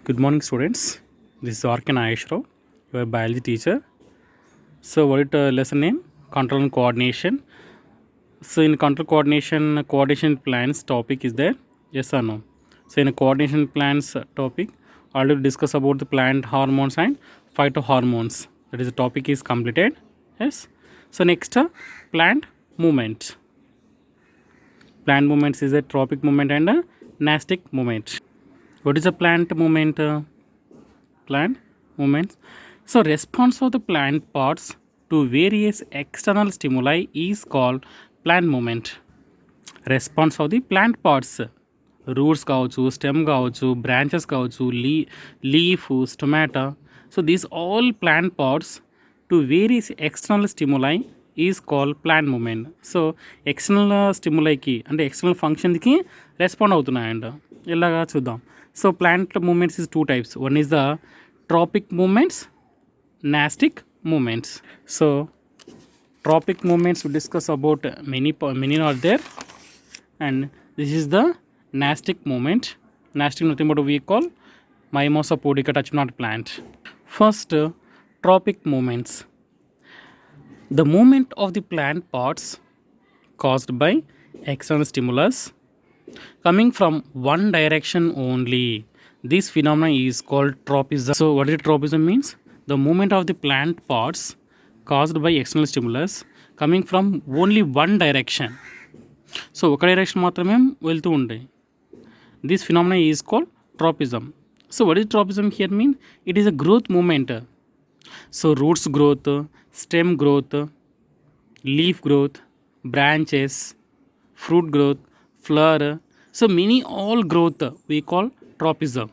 Good morning, students. This is R.K. Nageshrao, your biology teacher. So, what is the lesson name? Control and coordination. So, in control coordination plans topic is there? Yes or no? So, in a coordination plans topic, already discuss about the plant hormones and phytohormones. That is the topic is completed. Yes. So, next plant movement. Plant movements is a tropic movement and a nastic movement. What is a plant movement? Plant movements. So, response of the plant parts to various external stimuli is called plant movement. Response of the plant parts, roots కావచ్చు, stem కావచ్చు, branches కావచ్చు, leaf, stomata. So these all plant parts to various external stimuli is call plant movement. So external స్టిములైకి అంటే external ఫంక్షన్కి respond అవుతున్నాయంట. ఇలాగా చూద్దాం. So plant movements is two types. One is the tropic movements, nastic movements. So tropic movements we discuss about many are there, and this is the nastic movement. Nastic nothing but we call Mimosa pudica touch not plant. First, tropic movements. The movement of the plant parts caused by external stimulus coming from one direction only. This phenomenon is called tropism. So what is tropism means? The movement of the plant parts caused by external stimulus coming from only one direction. So ఒక direction మాత్రమే వెళ్తూ ఉంటాయి. This phenomenon is called tropism. So what is tropism here mean? It is a growth movement. So roots growth, stem growth, leaf growth, branches, fruit growth, flower. So many all growth we call tropism.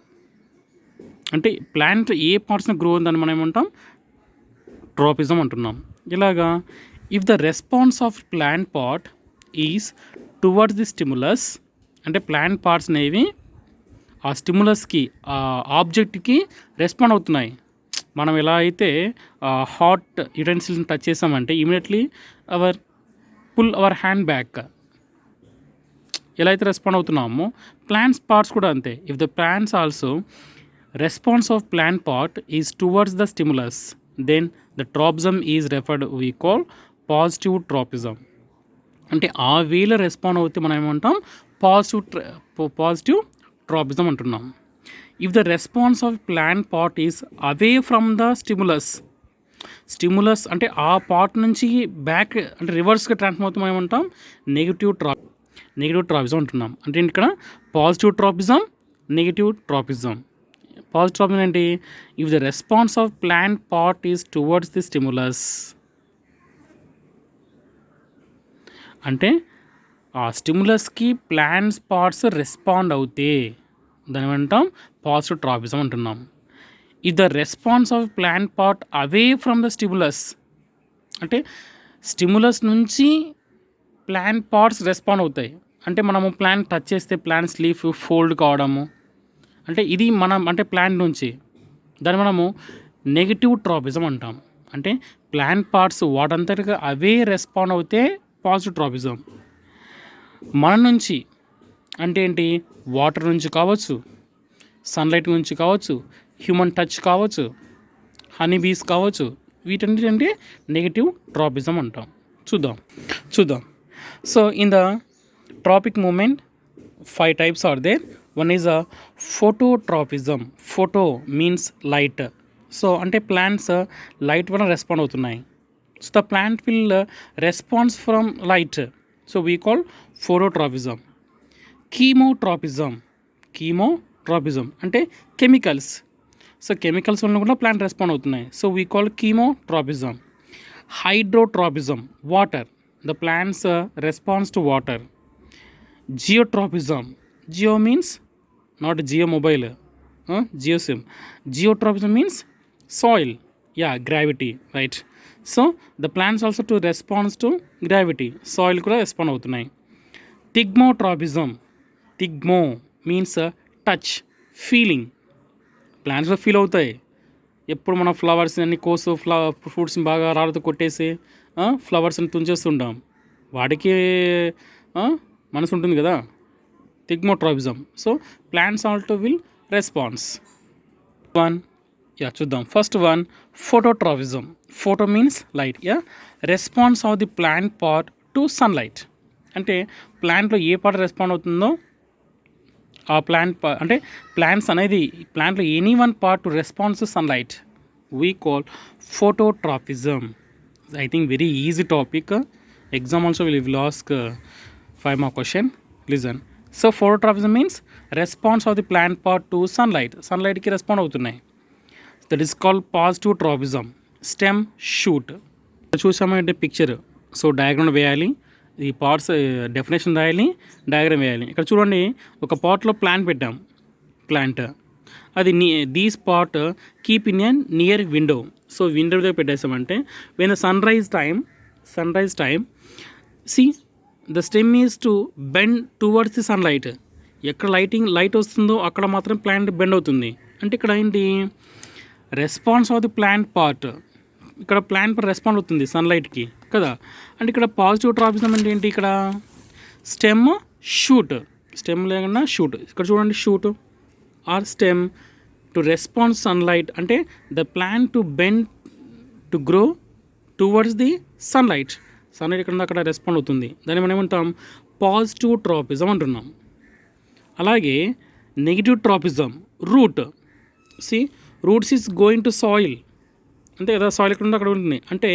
అంటే plant ఏ పార్ట్స్ని grow ఉందని మనం ఏమంటాం? Tropism అంటున్నాం. ఇలాగా if the response of plant part is towards the stimulus, అంటే plant parts అనేవి ఆ స్టిములస్కి ఆ ఆబ్జెక్ట్కి రెస్పాండ్ అవుతున్నాయి. మనం ఎలా అయితే హాట్ యుటెన్సిల్స్ని టచ్ చేసామంటే immediately pull our hand back, ఎలా అయితే రెస్పాండ్ అవుతున్నామో ప్లాంట్స్ పార్ట్స్ కూడా అంతే. If the plants also response of plant part is towards the stimulus, then the tropism is referred we call positive tropism. అంటే ఆ వేలో రెస్పాండ్ అవుతే మనం ఏమంటాం? పాజిటివ్ ట్రాపిజం అంటున్నాం. If the response of plant part is away from the stimulus అంటే ఆ part నుంచి బ్యాక్ అంటే రివర్స్గా ట్రాన్స్ఫర్ అవుతాం ఏమంటాం? నెగిటివ్ ట్రాపిజం అంటున్నాం. అంటే ఇక్కడ positive tropism, negative tropism. Positive tropism ఏంటి? If the response of plant part is towards the stimulus, అంటే ఆ స్టిములస్కి ప్లాంట్స్ పార్ట్స్ రెస్పాండ్ అవుతే దాని ఏమంటాం? పాజిటివ్ ట్రాపిజం అంటున్నాం. If the response of plant part away from the stimulus, అంటే stimulus నుంచి ప్లాంట్ పార్ట్స్ రెస్పాండ్ అవుతాయి. అంటే మనము ప్లాంట్ టచ్ చేస్తే ప్లాంట్స్ లీఫ్ ఫోల్డ్ కావడము, అంటే ఇది మనం అంటే ప్లాంట్ నుంచి దాన్ని మనము నెగిటివ్ ట్రాపిజం అంటాం. అంటే ప్లాంట్ పార్ట్స్ వాటంతటిగా అవే రెస్పాండ్ అవుతే పాజిటివ్ ట్రాపిజం. మన నుంచి అంటే ఏంటి? వాటర్ నుంచి కావచ్చు, సన్లైట్ నుంచి కావచ్చు, హ్యూమన్ టచ్ కావచ్చు, హనీ బీస్ కావచ్చు, వీటన్నిటి నెగిటివ్ ట్రాపిజం అంటాం. చూద్దాం. So in the tropic movement 5 types are there. One is a phototropism. Photo means light. So అంటే ప్లాంట్స్ లైట్ వల్ల రెస్పాండ్ అవుతున్నాయి. So the plant will response from light. So we call phototropism. Chemotropism అంటే chemicals. So chemicals వల్ల కూడా plant respond అవుతున్నాయి. So we call chemotropism. Hydrotropism, water. The plants response to water. Geotropism. Geo means not Geo mobile, Geo sim. Geotropism means soil. Yeah, gravity, right? So the plants also to response to gravity. Soil kuda respond avutunayi. Tigmo means touch, feeling. Plants లో feel అవుతాయి. ఎప్పుడు మన flowers అన్ని ఫ్రూట్స్ని బాగా రాళ్ళతో కొట్టేసి ఫ్లవర్స్ని తుంచేస్తుంటాం. వాటికి మనసు ఉంటుంది కదా, thigmotropism. So plants also will response. one, yeah, చూద్దాం. First one, phototropism. Photo means light, yeah. Response of the plant part to sunlight. అంటే ప్లాంట్లో ఏ పార్ట్ రెస్పాండ్ అవుతుందో ఆ ప్లాంట్ అంటే ప్లాంట్స్ అనేది ప్లాంట్లో any one part to response to sunlight we call phototropism. I think very easy topic. Exam also will ask 5 more question. Listen. So phototropism means response of the plant part to sunlight. Sunlight ki respond అవుతున్నాయి. That is called positive tropism. Stem shoot. చూసామంటే picture. So diagram వేయాలి, ఈ parts definition రాయాలి, diagram వేయాలి. ఇక్కడ చూడండి, ఒక పాట్లో ప్లాంట్ పెట్టాం. ప్లాంట్ అది these part keep in an near window. So window దగ్గర పెట్టేసామంటే when the sun rise time see the stem is to bend towards the sunlight. ఎక్కడ లైట్ వస్తుందో అక్కడ మాత్రం ప్లాంట్ బెండ్ అవుతుంది. అంటే ఇక్కడ ఏంటి, response of the plant part, ఇక్కడ ప్లాంట్ రెస్పాండ్ అవుతుంది సన్లైట్కి కదా. అంటే ఇక్కడ పాజిటివ్ ట్రాపిజం అంటే ఏంటి, ఇక్కడ స్టెమ్ షూట్, స్టెమ్ లేకుండా షూట్. ఇక్కడ చూడండి, shoot or stem to response sunlight, అంటే the plant to bend to grow towards the sunlight. Sunlight ఇక్కడ అక్కడ రెస్పాండ్ అవుతుంది. దాన్ని మనం ఏమంటాం, పాజిటివ్ ట్రాపిజం అంటున్నాం. అలాగే negative tropism, root. See roots is going to soil, అంతే కదా, సాయిల్ ఎక్కడ ఉందో అక్కడ ఉంటుంది. అంటే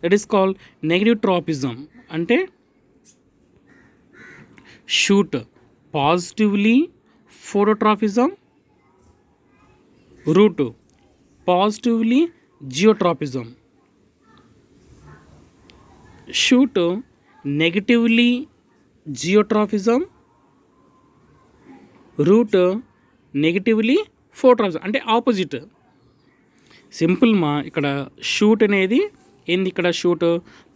that is called negative tropism. అంటే shoot positively phototropism, root positively geotropism. Shoot negatively geotropism, root negatively phototropism. అంటే ఆపోజిట్. సింపుల్ మా, ఇక్కడ షూట్ అనేది ఏంది, ఇక్కడ షూట్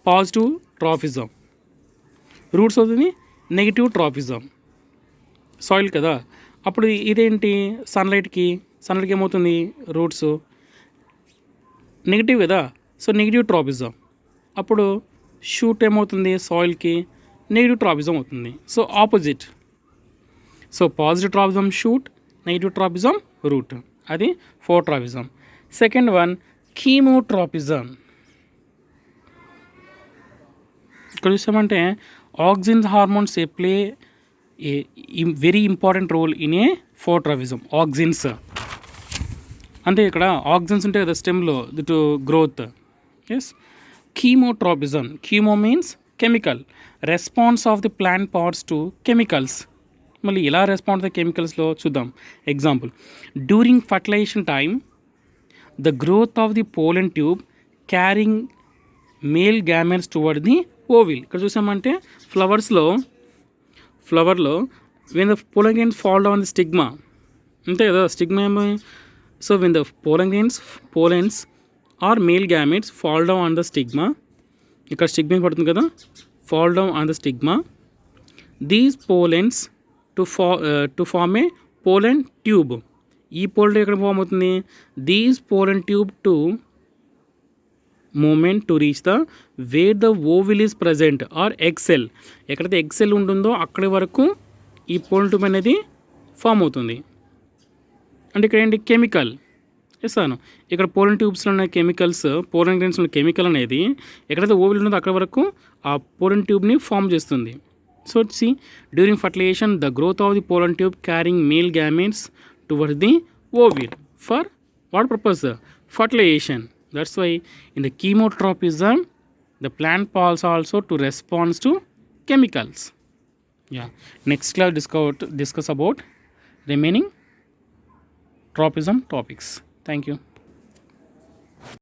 పాజిటివ్ ట్రాపిజం, రూట్స్ అవుతుంది నెగిటివ్ ట్రాపిజం, సాయిల్ కదా. అప్పుడు ఇదేంటి, సన్లైట్కి ఏమవుతుంది, రూట్స్ నెగిటివ్ కదా, సో నెగిటివ్ ట్రాపిజం. అప్పుడు షూట్ ఏమవుతుంది, సాయిల్కి నెగిటివ్ ట్రాపిజం అవుతుంది. So opposite. So positive tropism shoot, negative tropism root, అది ఫోటోట్రాపిజం. Second one, chemotropism. ఇక్కడ చూసామంటే auxin hormones play a very important role in a phototropism. Auxins అంటే ఇక్కడ auxins ఉంటాయి కదా స్టెమ్లో to growth. Yes, chemotropism. Chemo means chemical, response of the plant parts to chemicals. మళ్ళీ ఎలా రెస్పాన్స్ అవుతాయి కెమికల్స్లో చూద్దాం. Example, during fertilization time the growth of the pollen tube carrying male gametes towards the ovule. ఇక్కడ చూసామంటే ఫ్లవర్లో when the pollen grains fall down the stigma, అంతే కదా, స్టిగ్మా ఏమో. So when the pollens or male gametes fall down on the stigma, ఇక్కడ stigma పడుతుంది కదా, fall down on the stigma, these pollens to form a pollen tube. ఈ pollen ఎక్కడ form అవుతుంది, these pollen tube to movement to reach the where the ovule is present or excel. ఎక్కడైతే excel ఉంటుందో అక్కడి వరకు ఈ పోలెన్ ట్యూబ్ అనేది form అవుతుంది. అంటే ఇక్కడ ఏంటి, కెమికల్ ఇస్తాను. ఇక్కడ పోలెన్ ట్యూబ్స్లో ఉన్న కెమికల్స్, పోలెన్ గ్రెయిన్స్లో ఉన్న కెమికల్ అనేది ఎక్కడైతే ఓవిల్ ఉంటుందో అక్కడి వరకు ఆ పోలెన్ ట్యూబ్ని ఫామ్ చేస్తుంది. So see during fertilization the growth of the pollen tube carrying male gametes towards the ovule for what purpose, fertilization. That's why in the chemotropism the plant pulse also to response to chemicals. Yeah, next class discuss about remaining tropism topics. Thank you.